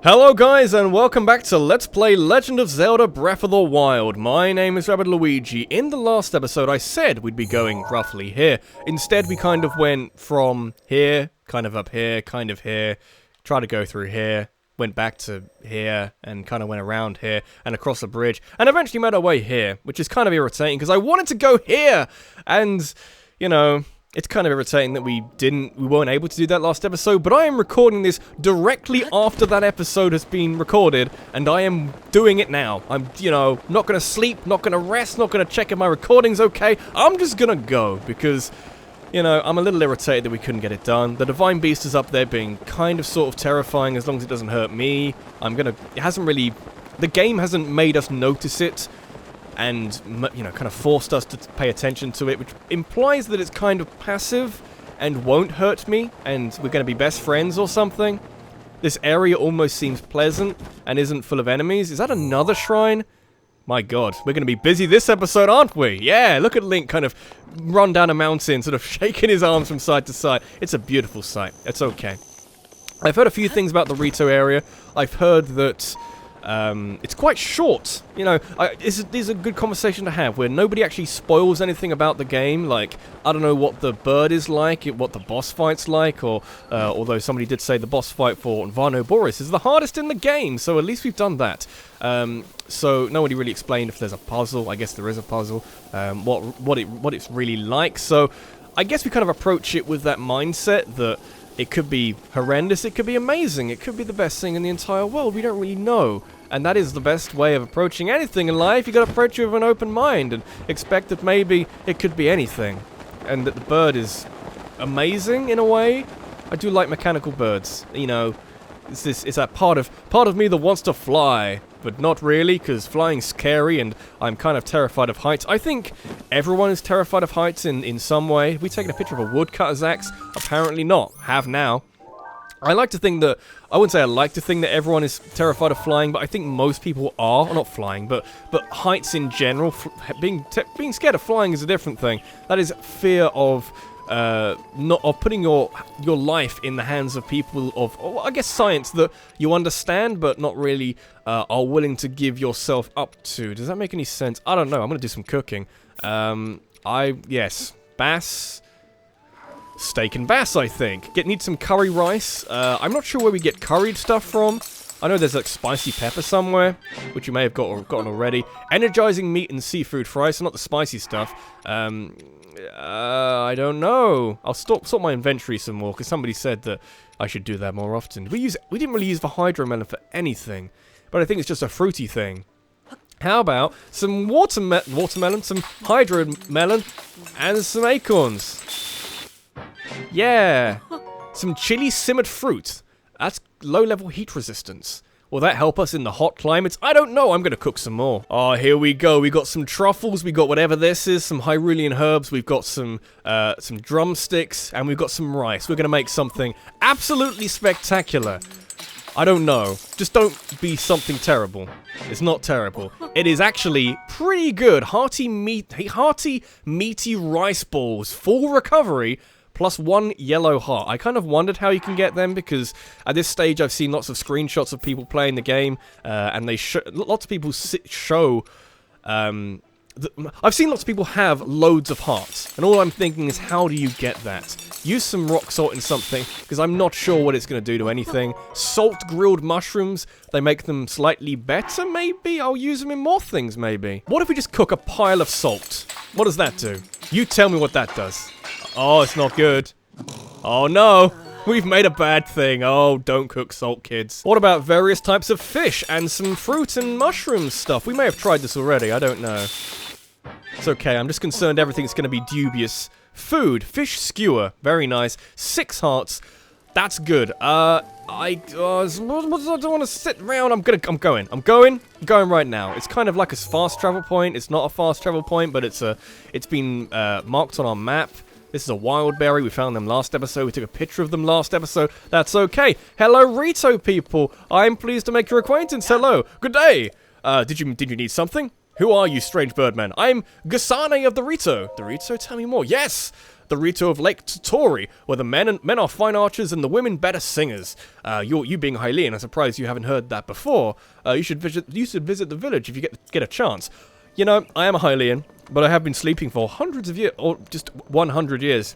Hello guys and welcome back to Let's Play Legend of Zelda Breath of the Wild. My name is Rabbidluigi. In the last episode I said we'd be going roughly here. Instead we kind of went from here, kind of up here, kind of here, tried to go through here, went back to here, and kind of went around here, and across a bridge, and eventually made our way here, which is kind of irritating because I wanted to go here! And, you know, it's kind of irritating that we weren't able to do that last episode, but I am recording this directly after that episode has been recorded, and I am doing it now. I'm, not gonna sleep, not gonna rest, not gonna check if my recording's okay. I'm just gonna go, because, I'm a little irritated that we couldn't get it done. The Divine Beast is up there being kind of sort of terrifying as long as it doesn't hurt me. The game hasn't made us notice it, and, kind of forced us to pay attention to it, which implies that it's kind of passive and won't hurt me, and we're going to be best friends or something. This area almost seems pleasant and isn't full of enemies. Is that another shrine? My god, we're going to be busy this episode, aren't we? Yeah, look at Link kind of run down a mountain, sort of shaking his arms from side to side. It's a beautiful sight. It's okay. I've heard a few things about the Rito area. I've heard that it's quite short, this is a good conversation to have, where nobody actually spoils anything about the game, like, I don't know what the bird is like, what the boss fight's like, or, although somebody did say the boss fight for Vah Medoh is the hardest in the game, so at least we've done that. So nobody really explained if there's a puzzle. I guess there is a puzzle, what it's really like, so I guess we kind of approach it with that mindset that it could be horrendous, it could be amazing, it could be the best thing in the entire world, we don't really know. And that is the best way of approaching anything in life. You gotta approach it with an open mind and expect that maybe it could be anything. And that the bird is amazing in a way. I do like mechanical birds, it's that part of me that wants to fly, but not really, because flying's scary and I'm kind of terrified of heights. I think everyone is terrified of heights in some way. Have we taken a picture of a woodcutter's axe? Apparently not. Have now. I wouldn't say I like to think that everyone is terrified of flying, but I think most people are. Well, not flying, but heights in general. Being scared of flying is a different thing. That is fear of putting your life in the hands of people of, I guess, science that you understand but not really are willing to give yourself up to. Does that make any sense? I don't know. I'm gonna do some cooking. Bass. Steak and bass, I think. Need some curry rice. I'm not sure where we get curried stuff from. I know there's like spicy pepper somewhere, which you may have gotten already. Energizing meat and seafood fries, so not the spicy stuff. I don't know. I'll sort my inventory some more, because somebody said that I should do that more often. We didn't really use the hydromelon for anything, but I think it's just a fruity thing. How about some watermelon, some hydromelon, and some acorns? Yeah, some chili simmered fruit. That's low-level heat resistance. Will that help us in the hot climates? I don't know. I'm going to cook some more. Oh, here we go. We got some truffles. We got whatever this is. Some Hyrulean herbs. We've got some drumsticks. And we've got some rice. We're going to make something absolutely spectacular. I don't know. Just don't be something terrible. It's not terrible. It is actually pretty good. Hearty, meaty rice balls. Full recovery. Plus 1 yellow heart. I kind of wondered how you can get them, because at this stage I've seen lots of screenshots of people playing the game, and lots of people show. I've seen lots of people have loads of hearts, and all I'm thinking is, how do you get that? Use some rock salt in something, because I'm not sure what it's going to do to anything. Salt grilled mushrooms, they make them slightly better, maybe? I'll use them in more things, maybe. What if we just cook a pile of salt? What does that do? You tell me what that does. Oh, it's not good. Oh no, we've made a bad thing. Oh, don't cook salt, kids. What about various types of fish and some fruit and mushroom stuff? We may have tried this already, I don't know. It's okay, I'm just concerned everything's going to be dubious. Food, fish skewer, very nice. 6 hearts, that's good. I don't want to sit around. I'm going right now. It's kind of like a fast travel point. It's not a fast travel point, but it's been marked on our map. This is a wild berry. We found them last episode. We took a picture of them last episode. That's okay. Hello, Rito people. I'm pleased to make your acquaintance. Hello. Good day. Did you need something? Who are you, strange birdman? I'm Gasane of the Rito. The Rito? Tell me more. Yes! the Rito of Lake Totori, where the men are fine archers and the women better singers. You being Hylian, I'm surprised you haven't heard that before. You should visit the village if you get a chance. You know, I am a Hylian, but I have been sleeping for hundreds of years, or just 100 years.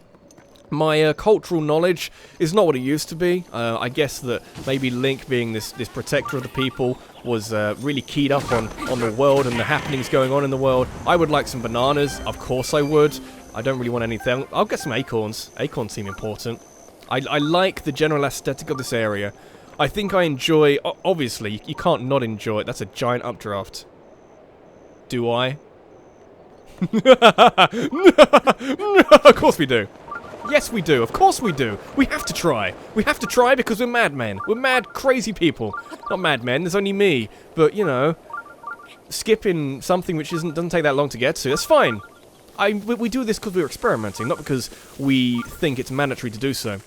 My cultural knowledge is not what it used to be. I guess that maybe Link, being this protector of the people, was really keyed up on the world and the happenings going on in the world. I would like some bananas. Of course I would. I don't really want anything. I'll get some acorns. Acorns seem important. I like the general aesthetic of this area. I think I enjoy... Obviously, you can't not enjoy it. That's a giant updraft. Do I? Of course we do. Yes, we do. Of course we do. We have to try. We have to try because we're madmen. We're mad, crazy people. Not madmen. There's only me. But, you know, skipping something which doesn't take that long to get to, that's fine. We do this because we're experimenting, not because we think it's mandatory to do so.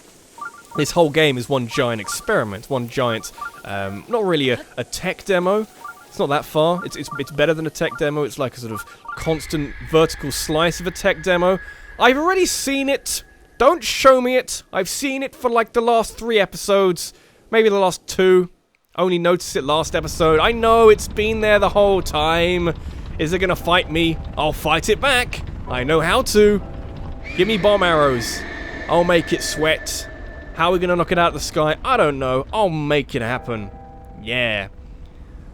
This whole game is one giant experiment. One giant, not really a tech demo. It's not that far. It's better than a tech demo. It's like a sort of constant vertical slice of a tech demo. I've already seen it. Don't show me it. I've seen it for like the last 3 episodes. Maybe the last 2. Only noticed it last episode. I know it's been there the whole time. Is it gonna fight me? I'll fight it back. I know how to. Give me bomb arrows. I'll make it sweat. How are we gonna knock it out of the sky? I don't know. I'll make it happen. Yeah.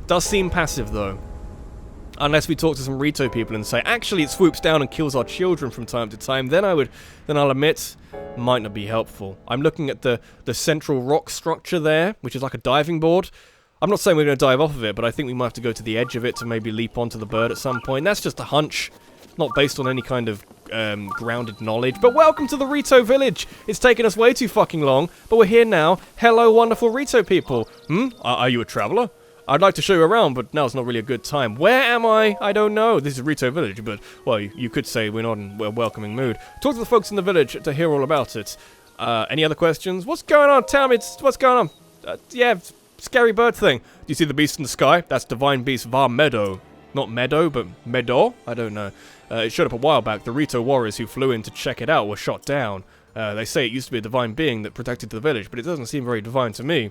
Does seem passive though. Unless we talk to some Rito people and say, actually it swoops down and kills our children from time to time, then I'll admit, might not be helpful. I'm looking at the central rock structure there, which is like a diving board. I'm not saying we're going to dive off of it, but I think we might have to go to the edge of it to maybe leap onto the bird at some point. That's just a hunch, not based on any kind of grounded knowledge. But welcome to the Rito village. It's taken us way too fucking long, but we're here now. Hello, wonderful Rito people. Are you a traveler? I'd like to show you around, but now's not really a good time. Where am I? I don't know. This is Rito village, but, well, you could say we're not in a welcoming mood. Talk to the folks in the village to hear all about it. Any other questions? What's going on? Tell me, what's going on? Yeah, scary bird thing. Do you see the beast in the sky? That's divine beast Vah Medoh. Not Meadow, but Medoh? I don't know. It showed up a while back. The Rito warriors who flew in to check it out were shot down. They say it used to be a divine being that protected the village, but it doesn't seem very divine to me.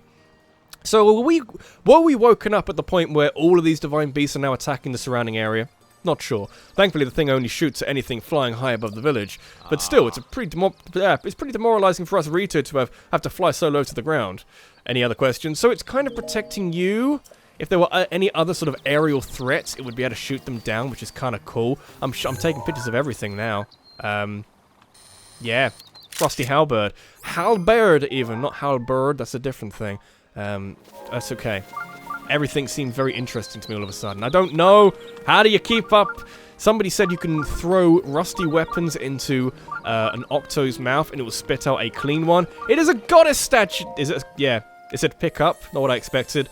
So, were we woken up at the point where all of these divine beasts are now attacking the surrounding area? Not sure. Thankfully, the thing only shoots at anything flying high above the village. But still, it's pretty demoralizing for us Rito to have to fly so low to the ground. Any other questions? So it's kind of protecting you. If there were any other sort of aerial threats, it would be able to shoot them down, which is kind of cool. I'm taking pictures of everything now. Yeah. Frosty Halberd. Halberd, even. Not halberd. That's a different thing. That's okay. Everything seemed very interesting to me all of a sudden. I don't know. How do you keep up? Somebody said you can throw rusty weapons into an octo's mouth and it will spit out a clean one. It is a goddess statue. Is it? Yeah. It said pick up. Not what I expected.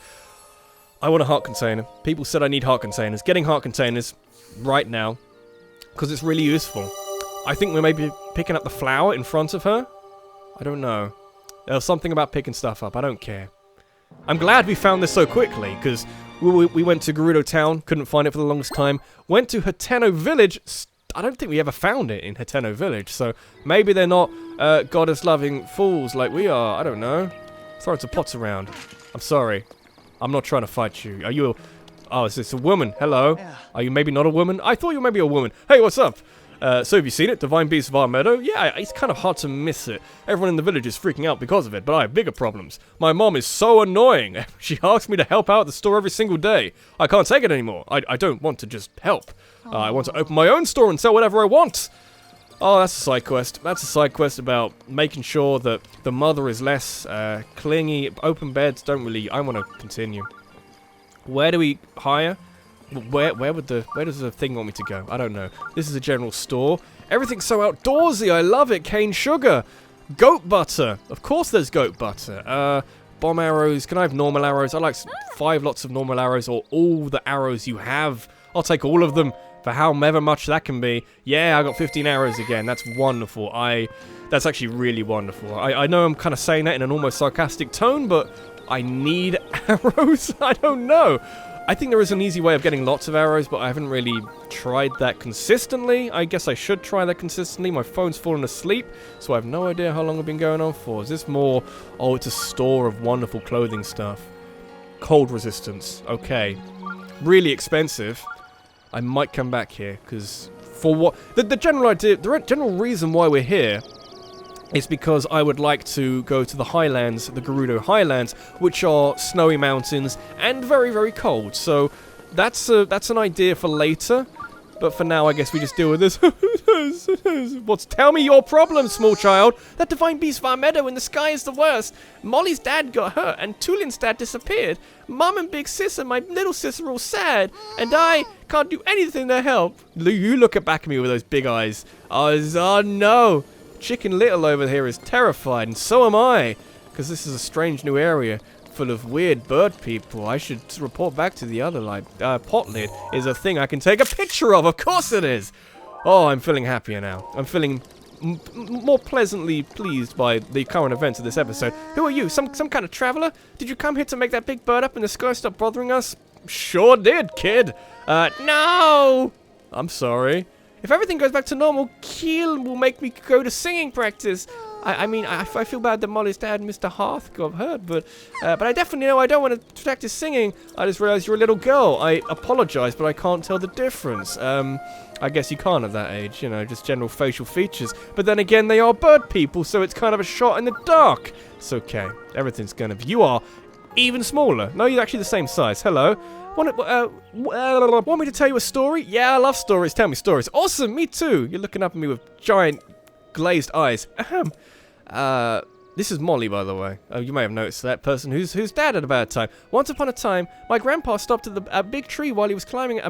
I want a heart container. People said I need heart containers. Getting heart containers right now because it's really useful. I think we're maybe picking up the flower in front of her. I don't know. There was something about picking stuff up. I don't care. I'm glad we found this so quickly, because we went to Gerudo Town, couldn't find it for the longest time. Went to Hateno Village. I don't think we ever found it in Hateno Village, so maybe they're not goddess-loving fools like we are. I don't know. Throwing some pots around. I'm sorry. I'm not trying to fight you. Are you a... Oh, is this a woman? Hello? Yeah. Are you maybe not a woman? I thought you were maybe a woman. Hey, what's up? So have you seen it? Divine Beast Vah Medoh? Yeah, it's kind of hard to miss it. Everyone in the village is freaking out because of it, but I have bigger problems. My mom is so annoying. She asks me to help out at the store every single day. I can't take it anymore. I don't want to just help. I want to open my own store and sell whatever I want. Oh, that's a side quest. That's a side quest about making sure that the mother is less clingy. Open beds don't really... I want to continue. Where do we hire? Where does the thing want me to go? I don't know. This is a general store. Everything's so outdoorsy. I love it. Cane sugar. Goat butter. Of course there's goat butter. Bomb arrows. Can I have normal arrows? I like 5 lots of normal arrows or all the arrows you have. I'll take all of them for however much that can be. Yeah, I got 15 arrows again. That's wonderful. That's actually really wonderful. I know I'm kind of saying that in an almost sarcastic tone, but I need arrows. I don't know. I think there is an easy way of getting lots of arrows, but I haven't really tried that consistently. I guess I should try that consistently. My phone's fallen asleep, so I have no idea how long I've been going on for. Is this more... Oh, it's a store of wonderful clothing stuff. Cold resistance. Okay. Really expensive. I might come back here, because... For what... The general idea... The general reason why we're here... It's because I would like to go to the highlands, the Gerudo Highlands, which are snowy mountains and very, very cold. So that's an idea for later. But for now, I guess we just deal with this. Tell me your problem, small child. That divine beast Vah Medoh in the sky is the worst. Molly's dad got hurt and Tulin's dad disappeared. Mom and big sis and my little sis are all sad. And I can't do anything to help. You look back at me with those big eyes. Oh no. Chicken Little over here is terrified, and so am I, because this is a strange new area full of weird bird people. I should report back to the other pot lid is a thing I can take a picture of course it is! Oh, I'm feeling happier now. I'm feeling more pleasantly pleased by the current events of this episode. Who are you? Some kind of traveler? Did you come here to make that big bird up in the sky stop bothering us? Sure did, kid! No! I'm sorry. If everything goes back to normal, Keel will make me go to singing practice. I mean, I feel bad that Molly's dad, Mr. Hearth, got hurt, but I definitely know I don't want to practice singing. I just realized you're a little girl. I apologize, but I can't tell the difference. I guess you can't at that age, you know, just general facial features. But then again, they are bird people, so it's kind of a shot in the dark. It's okay. Everything's gonna be... You are even smaller. No, you're actually the same size. Hello. Want me to tell you a story? Yeah, I love stories. Tell me stories. Awesome, me too. You're looking up at me with giant glazed eyes. Ahem. This is Molly, by the way. Oh, you may have noticed that person whose dad had a bad time. Once upon a time, my grandpa stopped at a big tree while he was climbing a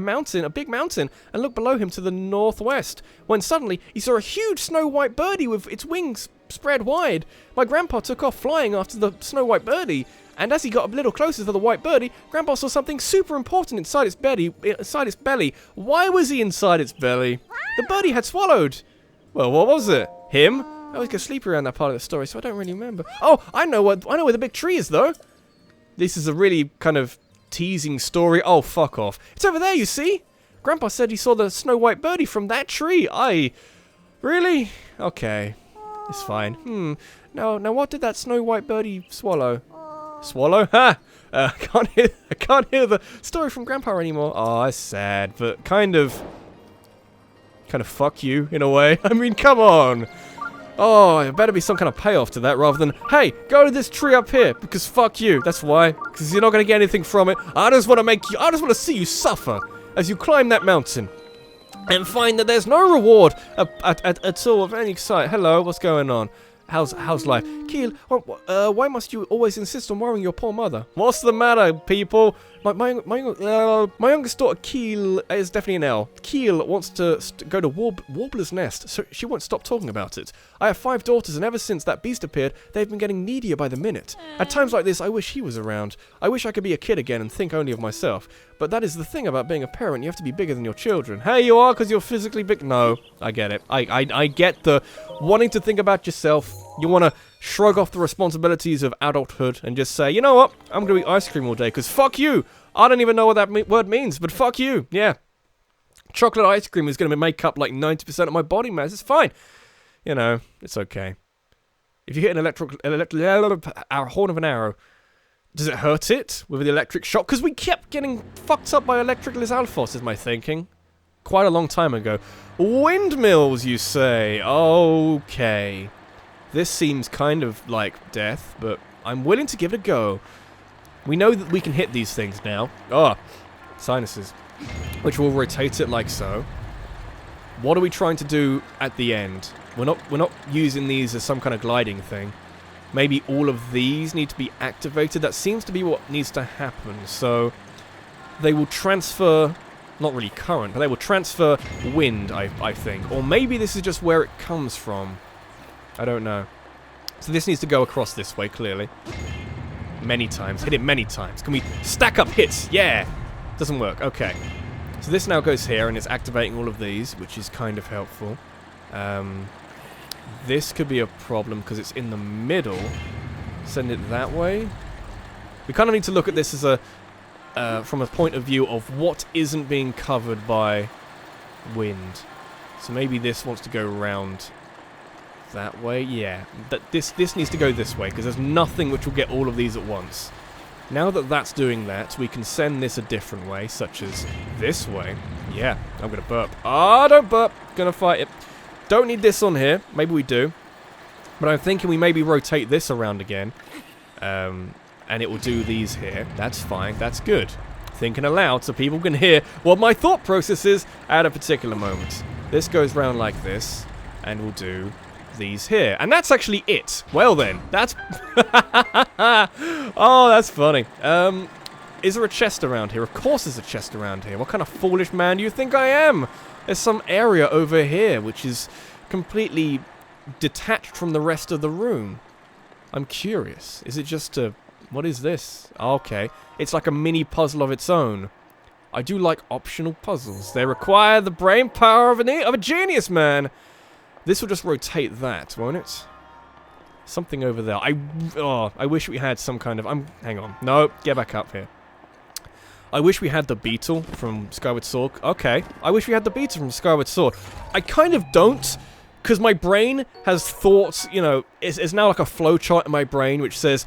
big mountain, and looked below him to the northwest, when suddenly he saw a huge snow-white birdie with its wings spread wide. My grandpa took off flying after the snow-white birdie, and as he got a little closer to the white birdie, Grandpa saw something super important inside its belly. Why was he inside its belly? The birdie had swallowed. Well, what was it? Him? I always get sleepy around that part of the story, so I don't really remember. Oh, I know where the big tree is, though. This is a really kind of teasing story. Oh, fuck off. It's over there, you see? Grandpa said he saw the snow-white birdie from that tree. Really? Okay. It's fine. Now what did that snow-white birdie swallow? Swallow? Ha! I can't hear the story from Grandpa anymore. Oh, that's sad, but kind of fuck you in a way. I mean, come on. Oh, there better be some kind of payoff to that rather than, hey, go to this tree up here because fuck you. That's why. Because you're not gonna get anything from it. I just want to see you suffer as you climb that mountain and find that there's no reward at all of any sight. Hello, what's going on? How's life? Keel, why must you always insist on worrying your poor mother? What's the matter, people? My youngest daughter, Keel, is definitely an L. Keel wants to go to Warbler's Nest, so she won't stop talking about it. I have 5 daughters, and ever since that beast appeared, they've been getting needier by the minute. At times like this, I wish he was around. I wish I could be a kid again and think only of myself. But that is the thing about being a parent, you have to be bigger than your children. Hey, you are, because you're physically big. No, I get it. I get the wanting to think about yourself. You want to shrug off the responsibilities of adulthood and just say, you know what, I'm going to eat ice cream all day, because fuck you. I don't even know what that word means, but fuck you. Yeah. Chocolate ice cream is going to make up like 90% of my body mass. It's fine. You know, it's okay. If you hit an horn of an arrow, does it hurt it with the electric shock? Because we kept getting fucked up by electric Lizalfos, is my thinking. Quite a long time ago. Windmills, you say? Okay. This seems kind of like death, but I'm willing to give it a go. We know that we can hit these things now. Oh, sinuses. Which will rotate it like so. What are we trying to do at the end? We're not using these as some kind of gliding thing. Maybe all of these need to be activated. That seems to be what needs to happen. So they will transfer, not really current, but they will transfer wind, I think. Or maybe this is just where it comes from. I don't know. So this needs to go across this way, clearly. Many times. Hit it many times. Can we stack up hits? Yeah! Doesn't work. Okay. So this now goes here, and it's activating all of these, which is kind of helpful. This could be a problem, because it's in the middle. Send it that way. We kind of need to look at this as a from a point of view of what isn't being covered by wind. So maybe this wants to go around that way. Yeah, this needs to go this way, because there's nothing which will get all of these at once. Now that that's doing that, we can send this a different way, such as this way. Yeah, I'm going to burp. Ah, don't burp. Gonna fight it. Don't need this on here. Maybe we do. But I'm thinking we maybe rotate this around again. And it will do these here. That's fine. That's good. Thinking aloud so people can hear what my thought process is at a particular moment. This goes round like this. And we'll do these here. And that's actually it. Well then. That's... Oh, that's funny. Is there a chest around here? Of course there's a chest around here. What kind of foolish man do you think I am? There's some area over here which is completely detached from the rest of the room. I'm curious. Is it just a... What is this? Okay. It's like a mini puzzle of its own. I do like optional puzzles. They require the brain power of a genius, man. This will just rotate that, won't it? Something over there. I wish we had some kind of... hang on. No, get back up here. I wish we had the beetle from Skyward Sword. Okay. I wish we had the beetle from Skyward Sword. I kind of don't, because my brain has thoughts, you know, it's now like a flowchart in my brain which says,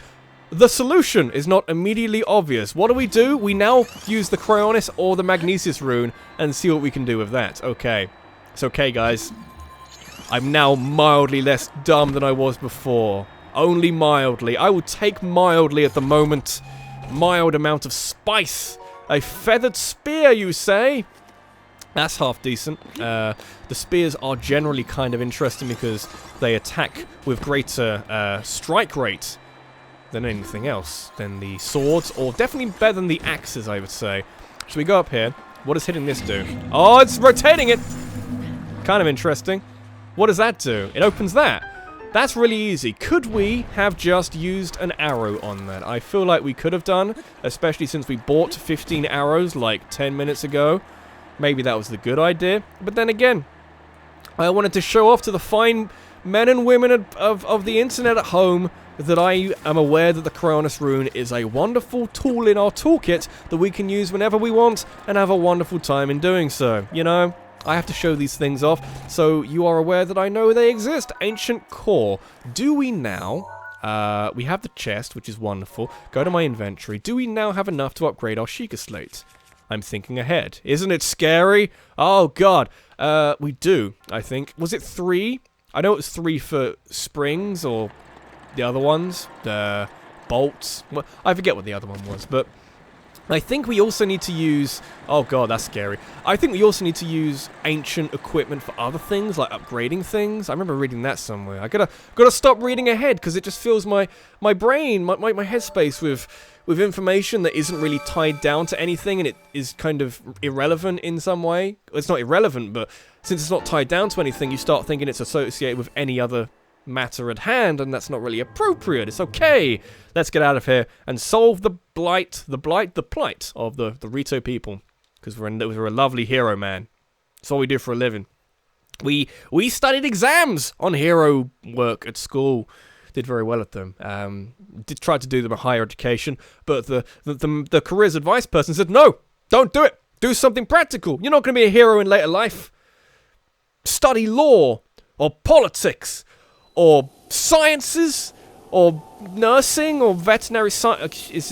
the solution is not immediately obvious. What do? We now use the Cryonis or the Magnesis rune and see what we can do with that. Okay. It's okay, guys. I'm now mildly less dumb than I was before. Only mildly. I will take mildly at the moment. Mild amount of spice. A feathered spear, you say? That's half decent. The spears are generally kind of interesting because they attack with greater strike rate than anything else. Than the swords, or definitely better than the axes, I would say. Should we go up here? What does hitting this do? Oh, it's rotating it! Kind of interesting. What does that do? It opens that. That's really easy. Could we have just used an arrow on that? I feel like we could have done, especially since we bought 15 arrows like 10 minutes ago. Maybe that was the good idea. But then again, I wanted to show off to the fine men and women of the internet at home that I am aware that the Cryonis rune is a wonderful tool in our toolkit that we can use whenever we want and have a wonderful time in doing so. You know? I have to show these things off, so you are aware that I know they exist. Ancient core. Do we now... we have the chest, which is wonderful. Go to my inventory. Do we now have enough to upgrade our Sheikah Slate? I'm thinking ahead. Isn't it scary? Oh, God. We do, I think. Was it 3? I know it was 3 for springs, or the other ones. The bolts. Well, I forget what the other one was, but... I think we also need to use... Oh god, that's scary. I think we also need to use ancient equipment for other things, like upgrading things. I remember reading that somewhere. I gotta stop reading ahead, because it just fills my brain, my headspace with information that isn't really tied down to anything, and it is kind of irrelevant in some way. It's not irrelevant, but since it's not tied down to anything, you start thinking it's associated with any other matter at hand, and that's not really appropriate. It's okay. Let's get out of here and solve the plight of the Rito people, because we're a lovely hero, man. That's all we do for a living. We studied exams on hero work at school. Did very well at them. Did try to do them a higher education, but the careers advice person said, no, don't do it. Do something practical. You're not going to be a hero in later life. Study law or politics or sciences, or nursing, or veterinary science. Is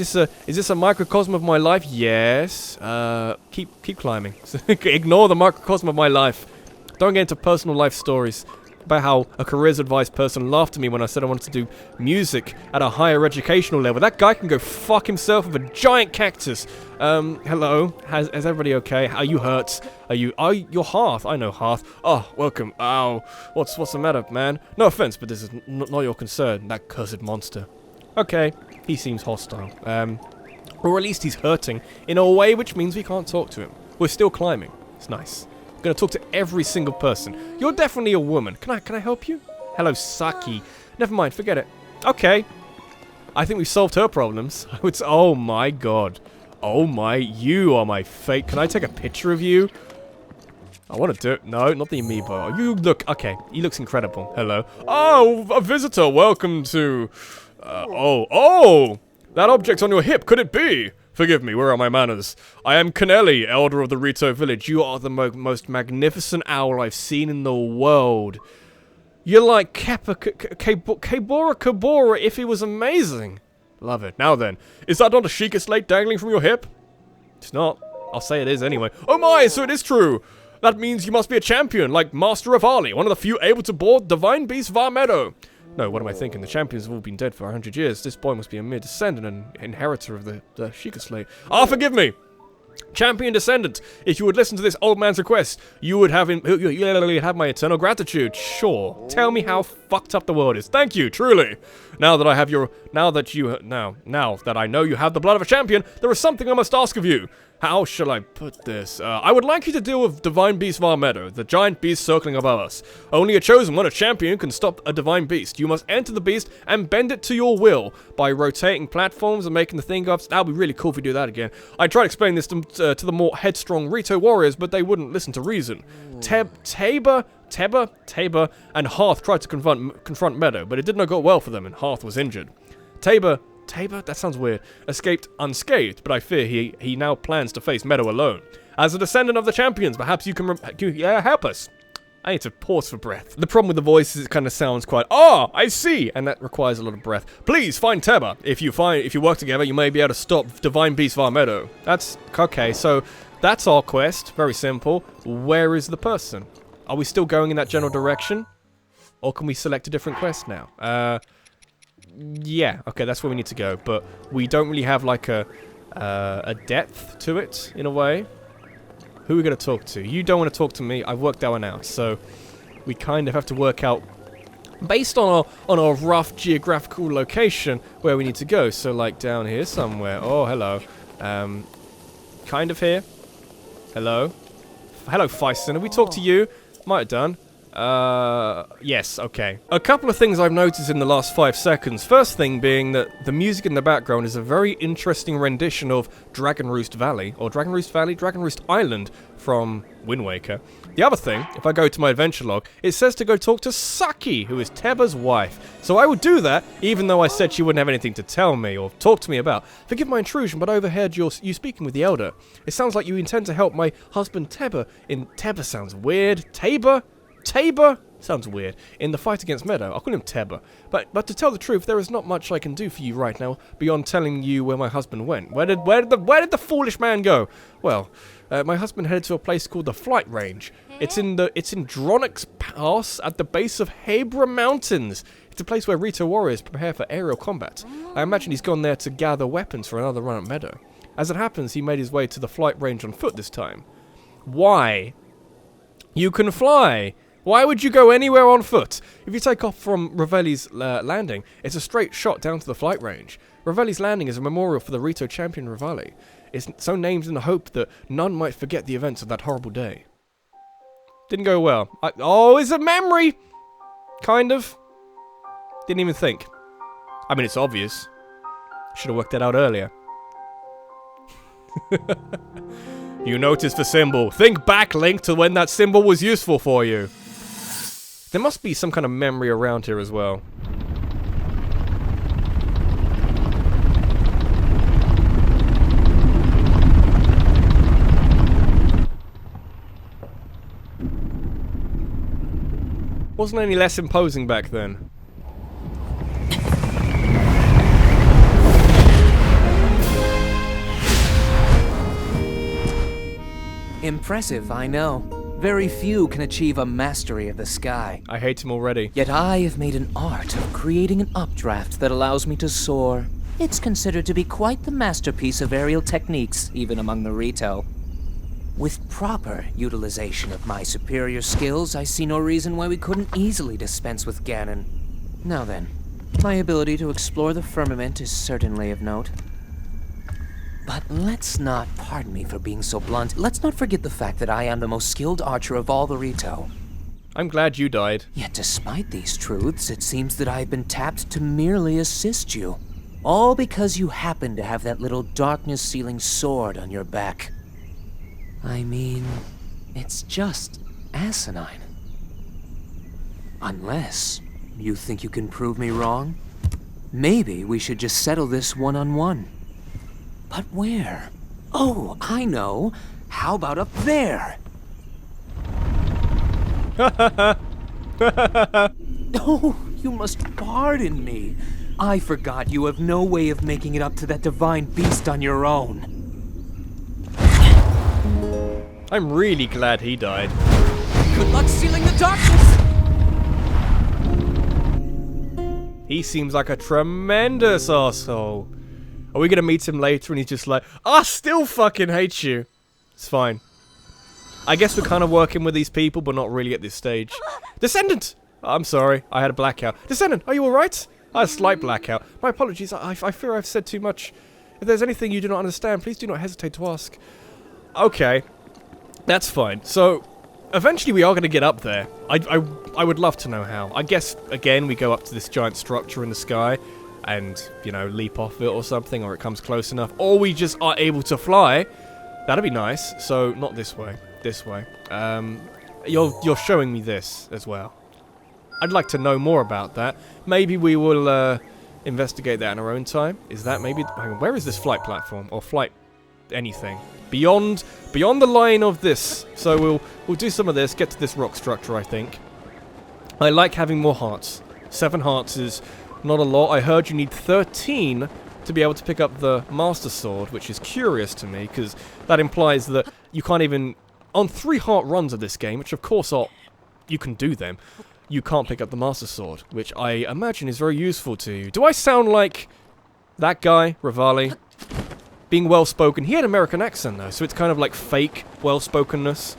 this a microcosm of my life? Yes. Keep climbing. Ignore the microcosm of my life. Don't get into personal life stories about how a careers advice person laughed at me when I said I wanted to do music at a higher educational level. That guy can go fuck himself with a giant cactus. Hello? Is everybody okay? Are you hurt? You're Hearth. I know Hearth. Oh, welcome. Ow. What's the matter, man? No offense, but this is not your concern, that cursed monster. Okay, he seems hostile. Or at least he's hurting in a way which means we can't talk to him. We're still climbing. It's nice. I'm gonna talk to every single person. You're definitely a woman. Can I help you? Hello, Saki. Never mind, forget it. Okay. I think we've solved her problems. Oh my god. Oh my, you are my fate. Can I take a picture of you? I want to do it. No, not the amiibo. You look, okay, he looks incredible. Hello. Oh, a visitor. Welcome to... Oh, that object on your hip, could it be? Forgive me, where are my manners? I am Kaneli, elder of the Rito village. You are the most magnificent owl I've seen in the world. You're like Kabora Kabora if he was amazing. Love it. Now then, is that not a Sheikah slate dangling from your hip? It's not. I'll say it is anyway. Oh my, so it is true. That means you must be a champion, like Master of Ali, one of the few able to board Divine Beast Vah Medoh. No, what am I thinking? The champions have all been dead for 100 years. This boy must be a mere descendant and inheritor of the Sheikah slate. Ah, forgive me! Champion descendant, if you would listen to this old man's request, you would have my eternal gratitude. Sure. Tell me how fucked up the world is. Thank you, truly. Now that I know you have the blood of a champion, there is something I must ask of you. How shall I put this? I would like you to deal with Divine Beast Vah Medoh, the giant beast circling above us. Only a chosen one, a champion, can stop a divine beast. You must enter the beast and bend it to your will by rotating platforms and making the thing go up. That would be really cool if we do that again. I tried explaining this to the more headstrong Rito warriors, but they wouldn't listen to reason. Teba, and Hearth tried to confront Medoh, but it did not go well for them, and Hearth was injured. Teba, that sounds weird, escaped unscathed, but I fear he now plans to face Medoh alone. As a descendant of the champions, perhaps you can help us. I need to pause for breath. The problem with the voice is it kind of sounds quite, I see, and that requires a lot of breath. Please find Teba. If you work together, you may be able to stop Divine Beast Vah Medoh. That's okay. So that's our quest. Very simple. Where is the person? Are we still going in that general direction, or can we select a different quest now? Yeah, okay, that's where we need to go, but we don't really have like a depth to it, in a way. Who are we going to talk to? You don't want to talk to me. I've worked that one out, so we kind of have to work out, based on our rough geographical location, where we need to go. So, like, down here somewhere. Oh, hello. Kind of here. Hello. Hello, Feisten. Have we talked to you? Might have done. Yes, okay. A couple of things I've noticed in the last 5 seconds. First thing being that the music in the background is a very interesting rendition of Dragon Roost Valley, or Dragon Roost Island from Wind Waker. The other thing, if I go to my adventure log, it says to go talk to Saki, who is Teba's wife. So I would do that, even though I said she wouldn't have anything to tell me or talk to me about. Forgive my intrusion, but I overheard you speaking with the elder. It sounds like you intend to help my husband Teba in... Teba sounds weird. Teba sounds weird. In the fight against Medoh, I'll call him Teba. But to tell the truth, there is not much I can do for you right now beyond telling you where my husband went. Where did the foolish man go? Well, my husband headed to a place called the Flight Range. It's in Dronix Pass at the base of Hebra Mountains. It's a place where Rito warriors prepare for aerial combat. I imagine he's gone there to gather weapons for another run at Medoh. As it happens, he made his way to the Flight Range on foot this time. Why? You can fly. Why would you go anywhere on foot? If you take off from Ravelli's landing, it's a straight shot down to the flight range. Ravelli's landing is a memorial for the Rito champion Ravelli. It's so named in the hope that none might forget the events of that horrible day. Didn't go well. It's a memory! Kind of. Didn't even think. I mean, it's obvious. Should have worked that out earlier. You noticed the symbol. Think back, Link, to when that symbol was useful for you. There must be some kind of memory around here as well. Wasn't any less imposing back then. Impressive, I know. Very few can achieve a mastery of the sky. I hate him already. Yet I have made an art of creating an updraft that allows me to soar. It's considered to be quite the masterpiece of aerial techniques, even among the Rito. With proper utilization of my superior skills, I see no reason why we couldn't easily dispense with Ganon. Now then, my ability to explore the firmament is certainly of note. But let's not, pardon me for being so blunt, let's not forget the fact that I am the most skilled archer of all the Rito. I'm glad you died. Yet despite these truths, it seems that I've been tapped to merely assist you. All because you happen to have that little darkness-sealing sword on your back. I mean, it's just asinine. Unless you think you can prove me wrong? Maybe we should just settle this one-on-one. But where? Oh, I know. How about up there? Oh, you must pardon me. I forgot you have no way of making it up to that divine beast on your own. I'm really glad he died. Good luck sealing the darkness! He seems like a tremendous asshole. Are we gonna meet him later and he's just like, I still fucking hate you. It's fine. I guess we're kind of working with these people, but not really at this stage. Descendant! I'm sorry, I had a blackout. Descendant, are you alright? I had a slight blackout. My apologies, I fear I've said too much. If there's anything you do not understand, please do not hesitate to ask. Okay. That's fine. So, eventually we are going to get up there. I would love to know how. I guess, again, we go up to this giant structure in the sky and, you know, leap off it or something, or it comes close enough. Or we just are able to fly. That'd be nice. So, not this way. This way. You're showing me this as well. I'd like to know more about that. Maybe we will investigate that in our own time. Is that maybe... Hang on, where is this flight platform? Or flight... anything? Beyond the line of this. So we'll do some of this, get to this rock structure, I think. I like having more hearts. 7 hearts is not a lot. I heard you need 13 to be able to pick up the Master Sword, which is curious to me, because that implies that you can't even... On 3 heart runs of this game, which of course are... You can do them. You can't pick up the Master Sword, which I imagine is very useful to you. Do I sound like that guy, Rivali? Being well-spoken. He had an American accent, though, so it's kind of like fake well-spokenness.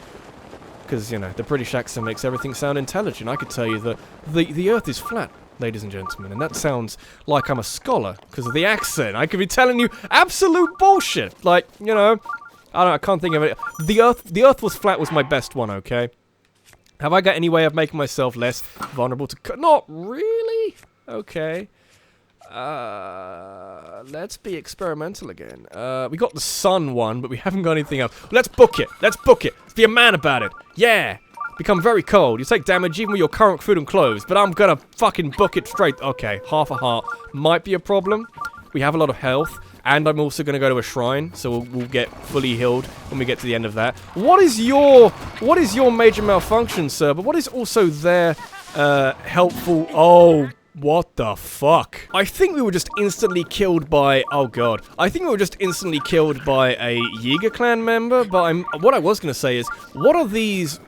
Because, you know, the British accent makes everything sound intelligent. I could tell you that the Earth is flat, ladies and gentlemen, and that sounds like I'm a scholar because of the accent. I could be telling you absolute bullshit. Like, you know, I can't think of it. The Earth was flat was my best one, okay? Have I got any way of making myself less vulnerable to... Not really? Okay. Let's be experimental again. We got the sun one, but we haven't got anything else. Let's book it. Let's book it. Let's be a man about it. Yeah. Become very cold. You take damage even with your current food and clothes, but I'm gonna fucking book it straight. Okay, half a heart might be a problem. We have a lot of health, and I'm also gonna go to a shrine, so we'll get fully healed when we get to the end of that. What is your major malfunction, sir? But what is also their helpful? Oh. What the fuck? I think we were just instantly killed by... Oh god. I think we were just instantly killed by a Yiga clan member, but what I was gonna say is, what are these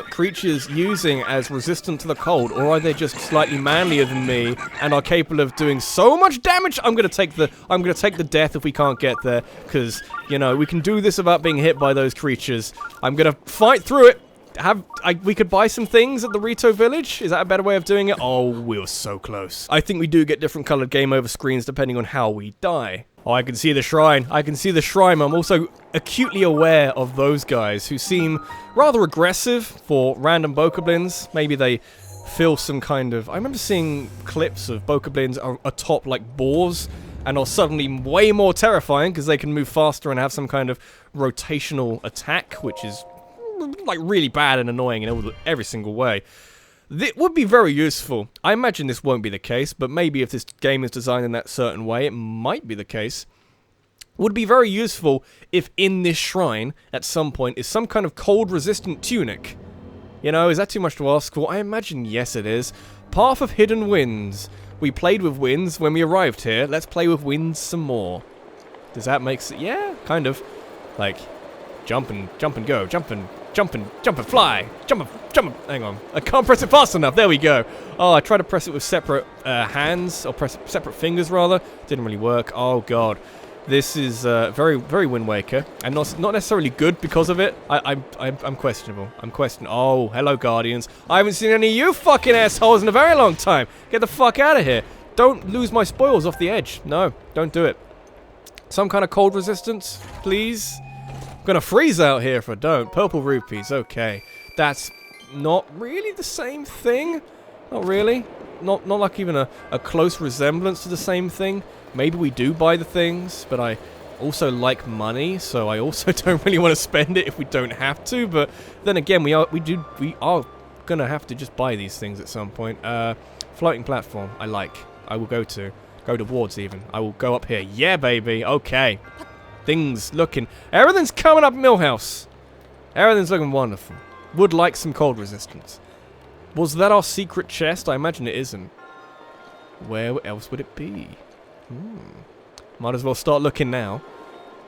creatures using as resistant to the cold, or are they just slightly manlier than me and are capable of doing so much damage? I'm gonna take the death if we can't get there, because, you know, we can do this without being hit by those creatures. I'm gonna fight through it. We could buy some things at the Rito village? Is that a better way of doing it? Oh, we were so close. I think we do get different colored game over screens depending on how we die. Oh, I can see the shrine. I can see the shrine. I'm also acutely aware of those guys who seem rather aggressive for random bokoblins. Maybe they feel some kind of... I remember seeing clips of bokoblins atop like boars and are suddenly way more terrifying because they can move faster and have some kind of rotational attack, which is... like really bad and annoying in every single way. It would be very useful. I imagine this won't be the case, but maybe if this game is designed in that certain way, it might be the case. Would be very useful if in this shrine, at some point, is some kind of cold-resistant tunic. You know, is that too much to ask for? I imagine yes it is. Path of Hidden Winds. We played with winds when we arrived here. Let's play with winds some more. Does that make sense? Yeah, kind of. Like, jump and go, jump and fly, jump and, hang on, I can't press it fast enough, there we go. Oh, I tried to press it with separate hands, or separate fingers rather, didn't really work. Oh god, this is very Wind Waker, and not necessarily good because of it. I'm questionable, oh, hello Guardians, I haven't seen any of you fucking assholes in a very long time. Get the fuck out of here. Don't lose my spoils off the edge, no, don't do it. Some kind of cold resistance, please. I'm gonna freeze out here if I don't. Purple rupees, okay. That's not really the same thing. Not really. Not like even a close resemblance to the same thing. Maybe we do buy the things, but I also like money, so I also don't really want to spend it if we don't have to. But then again, we are gonna have to just buy these things at some point. Floating platform, I will go towards even. I will go up here. Yeah, baby. Okay. Things looking... Everything's coming up Millhouse. Everything's looking wonderful. Would like some cold resistance. Was that our secret chest? I imagine it isn't. Where else would it be? Might as well start looking now.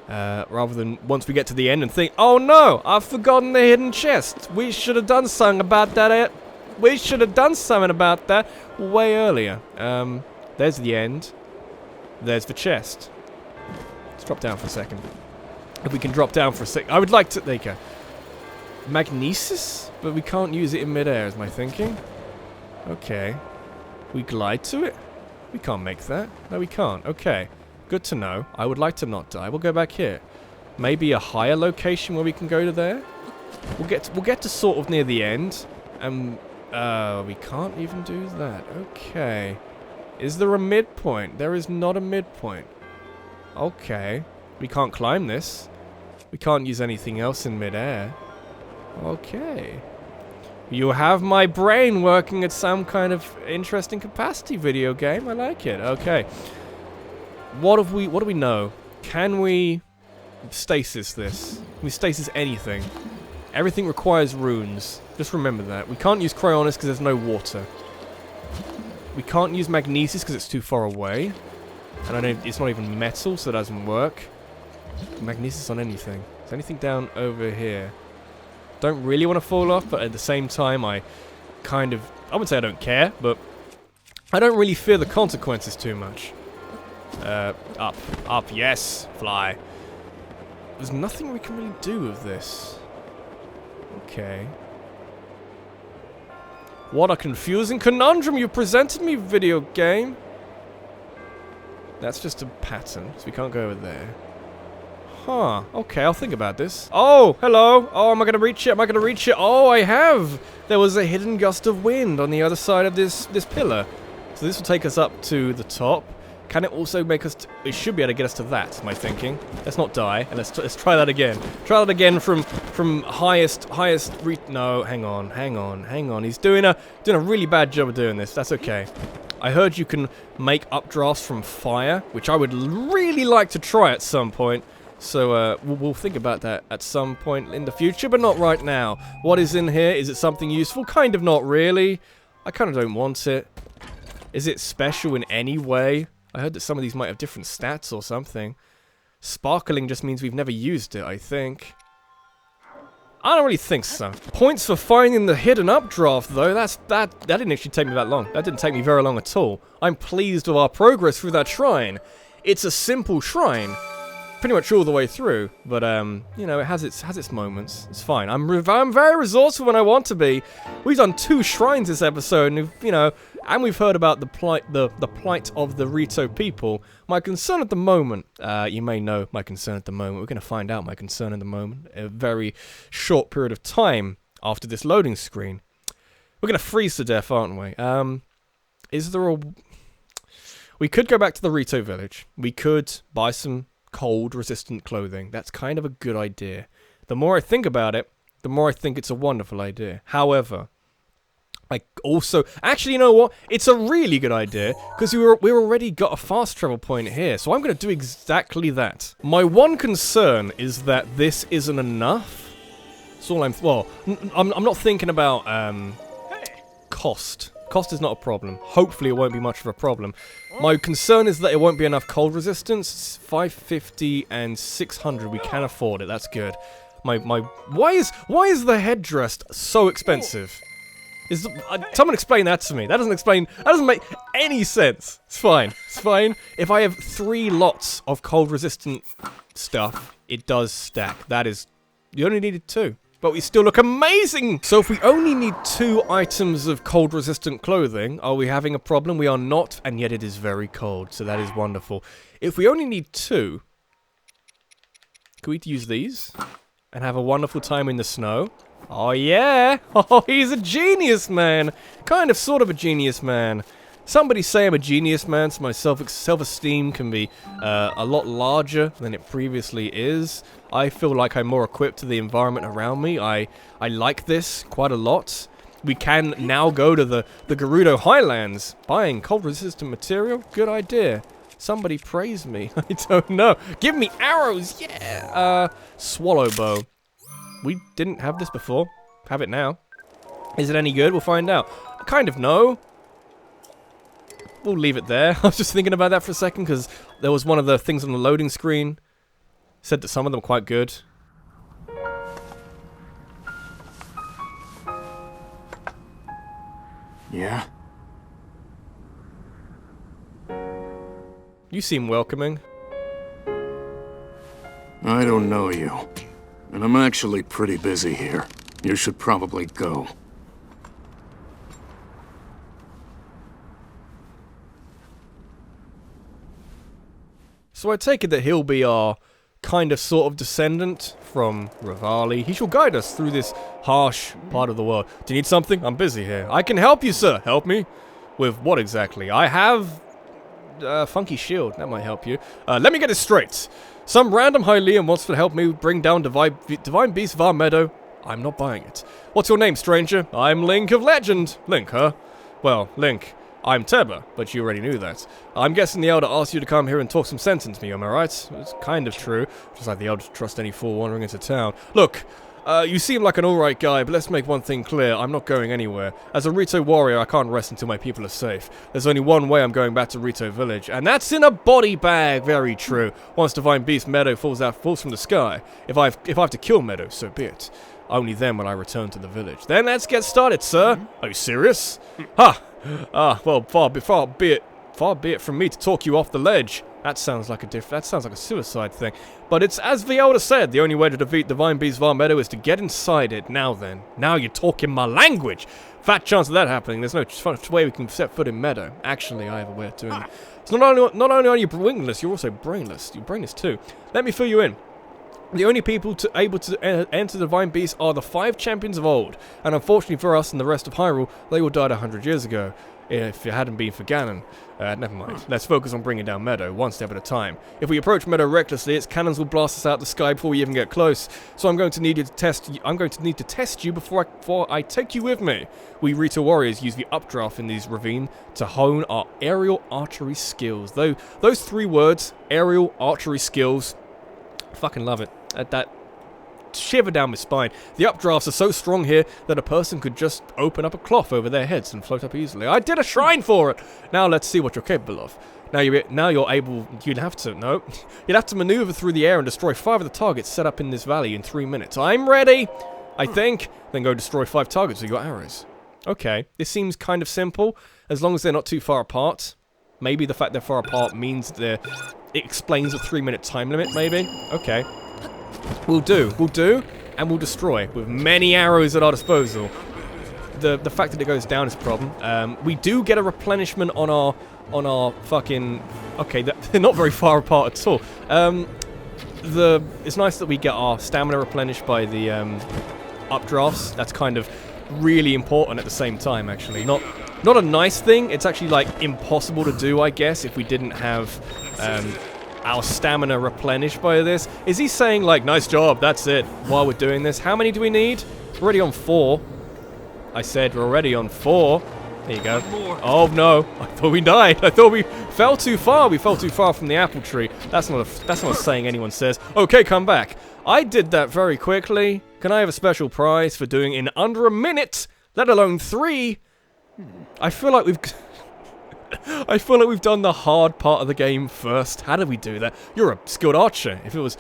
Rather than once we get to the end and think, oh no, I've forgotten the hidden chest. We should have done something about that. We should have done something about that way earlier. There's the end. There's the chest. Let's drop down for a second. If we can drop down for a sec. I would like to... There you go. Magnesis? But we can't use it in midair, is my thinking. Okay. We glide to it? We can't make that. No, we can't. Okay. Good to know. I would like to not die. We'll go back here. Maybe a higher location where we can go to there? We'll get to sort of near the end. And... we can't even do that. Okay. Is there a midpoint? There is not a midpoint. Okay. We can't climb this. We can't use anything else in midair. Okay. You have my brain working at some kind of interesting capacity video game. I like it. Okay. What do we know? Can we stasis this? Can we stasis anything? Everything requires runes. Just remember that. We can't use cryonis because there's no water. We can't use magnesis because it's too far away. And I don't, it's not even metal, so it doesn't work. Magnesis on anything. Is anything down over here? Don't really want to fall off, but at the same time, I wouldn't say I don't care, but I don't really fear the consequences too much. Up, yes, fly. There's nothing we can really do with this. Okay. What a confusing conundrum you presented me, video game. That's just a pattern, so we can't go over there. Huh. Okay, I'll think about this. Oh, hello. Oh, am I going to reach it? Am I going to reach it? Oh, I have. There was a hidden gust of wind on the other side of this pillar. So this will take us up to the top. Can it also make us... It should be able to get us to that, my thinking. Let's not die, and let's try that again. Try that again from highest... No, hang on. He's doing a really bad job of doing this. That's okay. I heard you can make updrafts from fire, which I would really like to try at some point. So, we'll think about that at some point in the future, but not right now. What is in here? Is it something useful? Kind of not really. I kind of don't want it. Is it special in any way? I heard that some of these might have different stats or something. Sparkling just means we've never used it, I think. I don't really think so. Points for finding the hidden updraft, though. That didn't actually take me that long. That didn't take me very long at all. I'm pleased with our progress through that shrine. It's a simple shrine. Pretty much all the way through, but you know, it has its moments. It's fine. I'm very resourceful when I want to be. We've done 2 shrines this episode, and you know, and we've heard about the plight of the Rito people. My concern at the moment, you may know my concern at the moment. We're going to find out my concern at the moment. A very short period of time after this loading screen, we're going to freeze to death, aren't we? Is there a? We could go back to the Rito village. We could buy some cold resistant clothing. That's kind of a good idea. The more I think about it, the more I think it's a wonderful idea. However, I also... Actually, you know what? It's a really good idea, because we already got a fast travel point here, so I'm going to do exactly that. My one concern is that this isn't enough. That's all I'm... Well, I'm not thinking about cost. Cost is not a problem. Hopefully it won't be much of a problem. My concern is that it won't be enough cold resistance. 550 and 600. We can afford it. That's good. Why is the headdress so expensive? Someone explain that to me. That doesn't make any sense. It's fine. It's fine. If I have 3 lots of cold resistant stuff, it does stack. That is, you only needed 2. But we still look amazing! So if we only need 2 items of cold-resistant clothing, are we having a problem? We are not, and yet it is very cold, so that is wonderful. If we only need 2, can we use these? And have a wonderful time in the snow? Oh yeah! Oh, he's a genius, man! Kind of, sort of a genius, man. Somebody say I'm a genius, man, so my self-esteem can be a lot larger than it previously is. I feel like I'm more equipped to the environment around me. I like this quite a lot. We can now go to the Gerudo Highlands. Buying cold-resistant material? Good idea. Somebody praise me. I don't know. Give me arrows, yeah! Swallow bow. We didn't have this before. Have it now. Is it any good? We'll find out. Kind of no. We'll leave it there. I was just thinking about that for a second, because there was one of the things on the loading screen. Said that some of them are quite good. Yeah? You seem welcoming. I don't know you. And I'm actually pretty busy here. You should probably go. So I take it that he'll be our kind of sort of descendant from Rivali. He shall guide us through this harsh part of the world. Do you need something? I'm busy here. I can help you, sir. Help me? With what exactly? I have a funky shield. That might help you. Let me get this straight. Some random Hylian wants to help me bring down divine beast Vah Medoh. I'm not buying it. What's your name, stranger? I'm Link of Legend. Link, huh? Well, Link. I'm Teba, but you already knew that. I'm guessing the Elder asked you to come here and talk some sense into me, am I right? It's kind of true. Just like the Elder to trust any fool wandering into town. Look, you seem like an alright guy, but let's make one thing clear. I'm not going anywhere. As a Rito warrior, I can't rest until my people are safe. There's only one way I'm going back to Rito village, and that's in a body bag. Very true. Once divine beast Medoh falls from the sky. If I have to kill Medoh, so be it. Only then will I return to the village. Then let's get started, sir. Are you serious? Ha! Well, far be it from me to talk you off the ledge. That sounds like a suicide thing. But it's as the Elder said, the only way to defeat Divine Beast Vah Medoh is to get inside it. Now then, now you're talking my language. Fat chance of that happening. There's no way we can set foot in Medoh. Actually, I have a way of doing it. It's not only are you wingless, you're also brainless. You're brainless too. Let me fill you in. The only people able to enter the Divine Beast are the 5 champions of old, and unfortunately for us and the rest of Hyrule, they all died 100 years ago. If it hadn't been for Ganon. Never mind. Let's focus on bringing down Medoh, one step at a time. If we approach Medoh recklessly, its cannons will blast us out the sky before we even get close. So I'm going to need to test you before I take you with me. We Rito warriors use the updraft in these ravines to hone our aerial archery skills. Those 3 words, aerial archery skills, I fucking love it. That shiver down my spine. The updrafts are so strong here that a person could just open up a cloth over their heads and float up easily. I did a shrine for it! Now let's see what you're capable of. You'll have to maneuver through the air and destroy 5 of the targets set up in this valley in 3 minutes. I'm ready! I think. Then go destroy 5 targets with your arrows. Okay, this seems kind of simple, as long as they're not too far apart. Maybe the fact they're far apart means it explains a 3-minute time limit, maybe? Okay. We'll do, and we'll destroy with many arrows at our disposal. The fact that it goes down is a problem. We do get a replenishment on our fucking. Okay, they're not very far apart at all. It's nice that we get our stamina replenished by the updrafts. That's kind of really important at the same time. Actually, not a nice thing. It's actually like impossible to do, I guess, if we didn't have our stamina replenished by this. Is he saying like, nice job, that's it, while we're doing this? How many do we need? We're already on 4. I said we're already on 4. There you go. Oh no, I thought we died. I thought we fell too far. We fell too far from the apple tree. That's not a saying anyone says. Okay, come back. I did that very quickly. Can I have a special prize for doing in under a minute, let alone 3? I feel like we've done the hard part of the game first. How did we do that? You're a skilled archer. If it was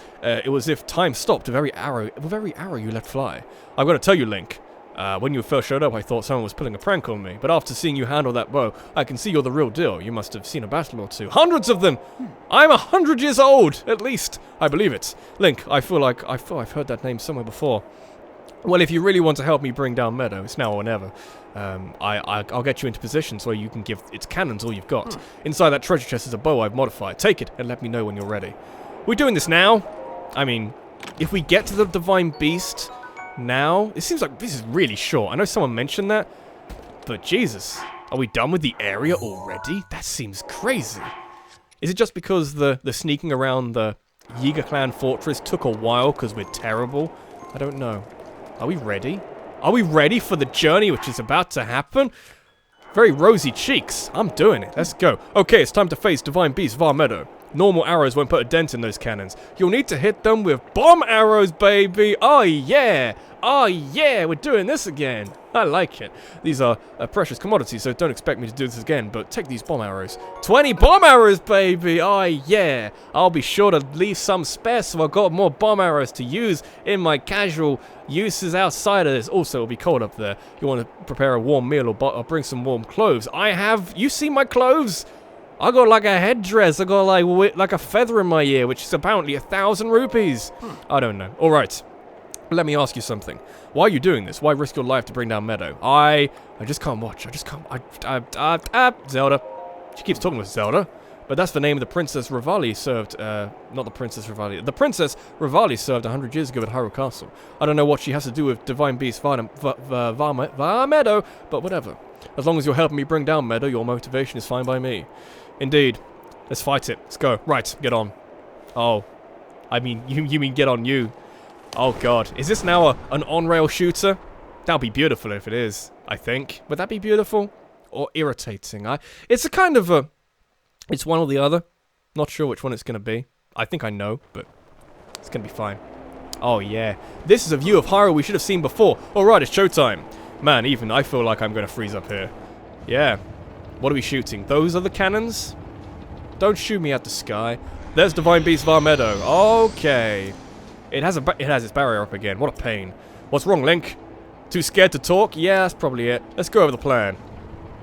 if time stopped with every arrow you let fly. I've got to tell you, Link. When you first showed up, I thought someone was pulling a prank on me. But after seeing you handle that bow, I can see you're the real deal. You must have seen a battle or 2. Hundreds of them! I'm 100 years old, at least. I believe it. Link, I feel I've heard that name somewhere before. Well, if you really want to help me bring down Medoh, it's now or never. I'll get you into position so you can give its cannons all you've got. Inside that treasure chest is a bow I've modified. Take it and let me know when you're ready. We're doing this now. I mean, if we get to the Divine Beast now, it seems like this is really short. I know someone mentioned that, but Jesus, are we done with the area already? That seems crazy. Is it just because the sneaking around the Yiga Clan fortress took a while because we're terrible? I don't know. Are we ready? Are we ready for the journey which is about to happen? Very rosy cheeks. I'm doing it. Let's go. Okay, it's time to face Divine Beast Vah Medoh. Normal arrows won't put a dent in those cannons. You'll need to hit them with bomb arrows, baby. Oh, yeah. Oh, yeah. We're doing this again. I like it. These are precious commodities, so don't expect me to do this again, but take these bomb arrows. 20 bomb arrows, baby. Oh, yeah. I'll be sure to leave some spare so I've got more bomb arrows to use in my casual uses outside of this. Also, it'll be cold up there. You want to prepare a warm meal or bring some warm clothes. I have... You see my clothes? I got like a headdress. I got like a feather in my ear, which is apparently 1,000 rupees. I don't know. All right. Let me ask you something. Why are you doing this? Why risk your life to bring down Medoh? I just can't watch. I just can't. Zelda. She keeps talking with Zelda. But that's the name of the Princess Rivali served, not the Princess Rivali. The Princess Rivali served 100 years ago at Hyrule Castle. I don't know what she has to do with Divine Beast Vah Medoh, but whatever. As long as you're helping me bring down Medoh, your motivation is fine by me. Indeed. Let's fight it. Let's go. Right, get on. Oh. I mean, you mean get on you. Oh god. Is this now an on-rail shooter? That'll be beautiful if it is, I think. Would that be beautiful? Or irritating? It's a kind of a... It's one or the other. Not sure which one it's going to be. I think I know, but it's going to be fine. Oh yeah. This is a view of Hyrule we should have seen before. Alright, it's showtime. Man, even I feel like I'm going to freeze up here. Yeah. What are we shooting? Those are the cannons? Don't shoot me at the sky. There's Divine Beast Vah Medoh. Okay. It has its barrier up again. What a pain. What's wrong, Link? Too scared to talk? Yeah, that's probably it. Let's go over the plan.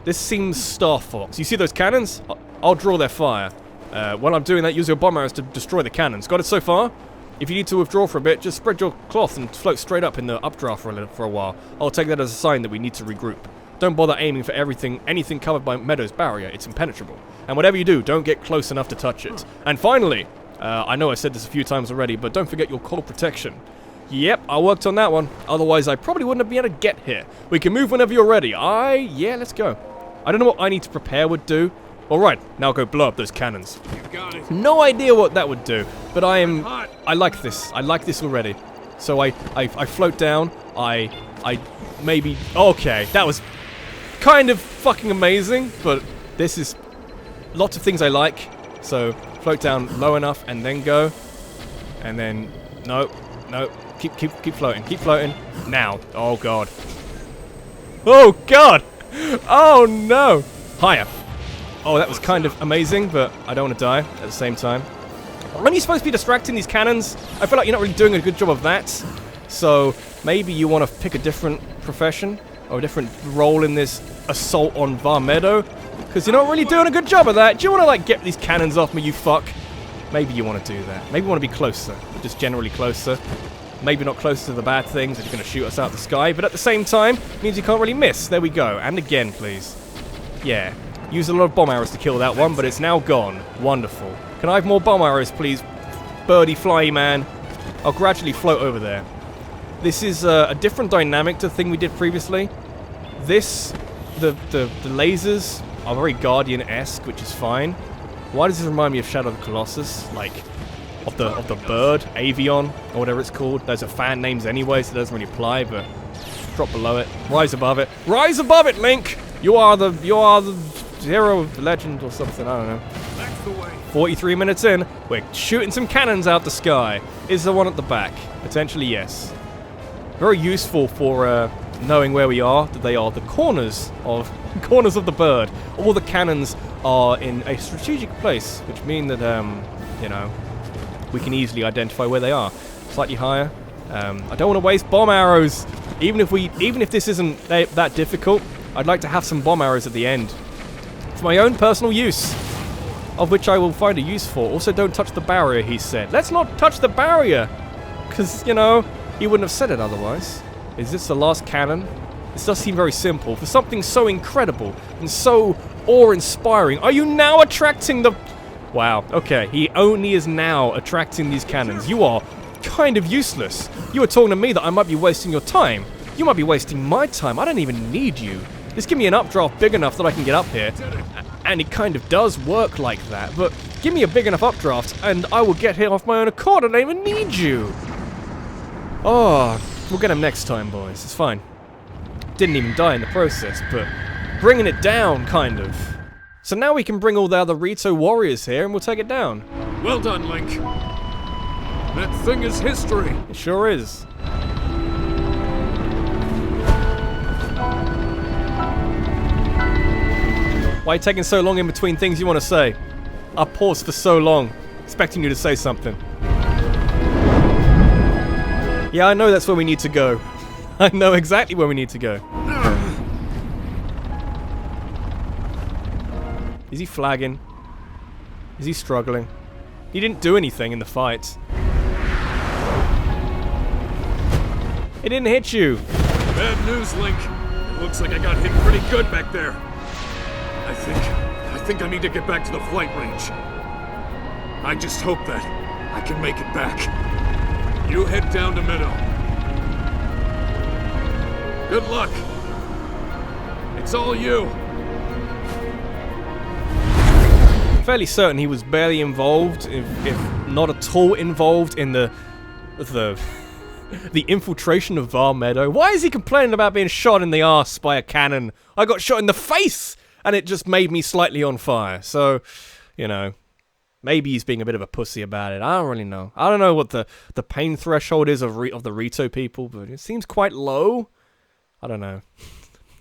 This seems Star Fox. You see those cannons? I'll draw their fire. While I'm doing that, use your bomb arrows to destroy the cannons. Got it so far? If you need to withdraw for a bit, just spread your cloth and float straight up in the updraft for a while. I'll take that as a sign that we need to regroup. Don't bother aiming for anything covered by Meadow's barrier. It's impenetrable. And whatever you do, don't get close enough to touch it. And finally, I know I said this a few times already, but don't forget your core protection. Yep, I worked on that one. Otherwise, I probably wouldn't have been able to get here. We can move whenever you're ready. Yeah, let's go. I don't know what I need to prepare would do. Alright, now go blow up those cannons. You got it. No idea what that would do, but I like this. I like this already. So I float down. I maybe... Okay, that was kind of fucking amazing, but this is lots of things I like. So float down low enough and then go. And then... No. Keep floating. Now. Oh, God. Oh, God! Oh, no! Higher. Oh, that was kind of amazing, but I don't want to die at the same time. Aren't you supposed to be distracting these cannons? I feel like you're not really doing a good job of that. So, maybe you want to pick a different profession or a different role in this assault on Vah Medoh, because you're not really doing a good job of that. Do you want to, like, get these cannons off me, you fuck? Maybe you want to do that. Maybe you want to be closer. Just generally closer. Maybe not closer to the bad things that are going to shoot us out the sky, but at the same time, means you can't really miss. There we go. And again, please. Yeah. Used a lot of bomb arrows to kill that one, but it's now gone. Wonderful. Can I have more bomb arrows, please? Birdie fly, man. I'll gradually float over there. This is a different dynamic to the thing we did previously. This, the lasers are very Guardian-esque, which is fine. Why does this remind me of Shadow of the Colossus? Like, of the bird, Avion, or whatever it's called. Those are fan names anyway, so it doesn't really apply, but drop below it. Rise above it. Rise above it, Link! You are the hero of the legend or something, I don't know. That's the way. 43 minutes in, we're shooting some cannons out the sky. Is there one at the back? Potentially, yes. Very useful for knowing where we are, that they are the corners of the bird. All the cannons are in a strategic place, which mean that, you know, we can easily identify where they are. Slightly higher. I don't want to waste bomb arrows. Even if this isn't that difficult, I'd like to have some bomb arrows at the end. For my own personal use, of which I will find a use for. Also, don't touch the barrier, he said. Let's not touch the barrier! Because, you know, he wouldn't have said it otherwise. Is this the last cannon? This does seem very simple. For something so incredible and so awe-inspiring, are you now attracting the... Wow, okay. He only is now attracting these cannons. You are kind of useless. You were talking to me that I might be wasting your time. You might be wasting my time. I don't even need you. Just give me an updraft big enough that I can get up here. And it kind of does work like that, but give me a big enough updraft and I will get here off my own accord. I don't even need you. Oh, we'll get him next time, boys. It's fine. Didn't even die in the process, but bringing it down, kind of. So now we can bring all the other Rito warriors here and we'll take it down. Well done, Link. That thing is history. It sure is. Why are you taking so long in between things you want to say? I paused for so long, expecting you to say something. Yeah, I know that's where we need to go. I know exactly where we need to go. Is he flagging? Is he struggling? He didn't do anything in the fight. It didn't hit you. Bad news, Link. It looks like I got hit pretty good back there. I think I need to get back to the flight range. I just hope that I can make it back. You head down to Medoh. Good luck. It's all you. Fairly certain he was barely involved, if not at all involved, in the infiltration of Vah Medoh. Why is he complaining about being shot in the arse by a cannon? I got shot in the face, and it just made me slightly on fire. So, you know, maybe he's being a bit of a pussy about it. I don't really know. I don't know what the pain threshold is of the Rito people, but it seems quite low. I don't know.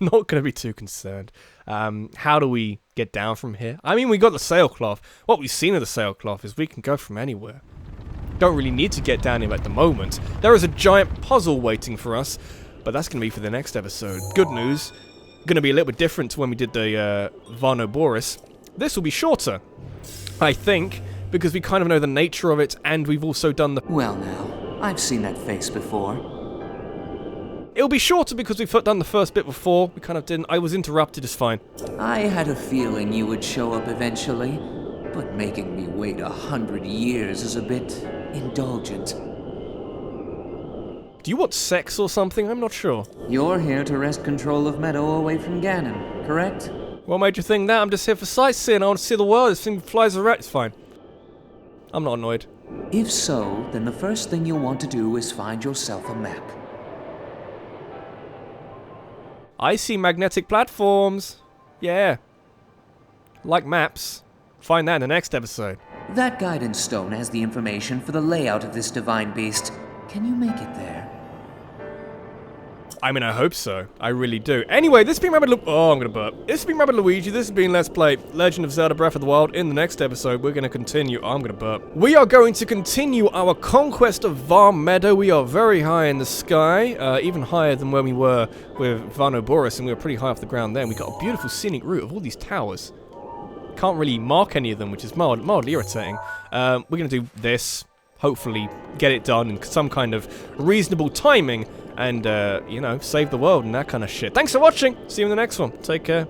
Not going to be too concerned. How do we get down from here? I mean, we got the sailcloth. What we've seen of the sailcloth is we can go from anywhere. Don't really need to get down here at the moment. There is a giant puzzle waiting for us, but that's going to be for the next episode. Good news. Going to be a little bit different to when we did the Vah Medoh. This will be shorter, I think, because we kind of know the nature of it, and we've also done the... Well now, I've seen that face before. It'll be shorter because we've done the first bit before. We kind of didn't. I was interrupted, it's fine. I had a feeling you would show up eventually, but making me wait 100 years is a bit indulgent. Do you want sex or something? I'm not sure. You're here to wrest control of Medoh away from Ganon, correct? What made you think that? I'm just here for sightseeing. I want to see the world. This thing flies around. It's fine. I'm not annoyed. If so, then the first thing you'll want to do is find yourself a map. I see magnetic platforms. Yeah. Like maps. Find that in the next episode. That guidance stone has the information for the layout of this divine beast. Can you make it there? I mean, I hope so. I really do. Anyway, this has been Oh, I'm gonna burp. This has been Rabbidluigi. This has been Let's Play Legend of Zelda Breath of the Wild. In the next episode, we're gonna continue. I'm gonna burp. We are going to continue our conquest of Vah Medoh. We are very high in the sky, even higher than when we were with Vah Medoh, and we were pretty high off the ground then. We got a beautiful scenic route of all these towers. Can't really mark any of them, which is mildly irritating. We're gonna do this. Hopefully, get it done in some kind of reasonable timing. And, you know, save the world and that kind of shit. Thanks for watching. See you in the next one. Take care.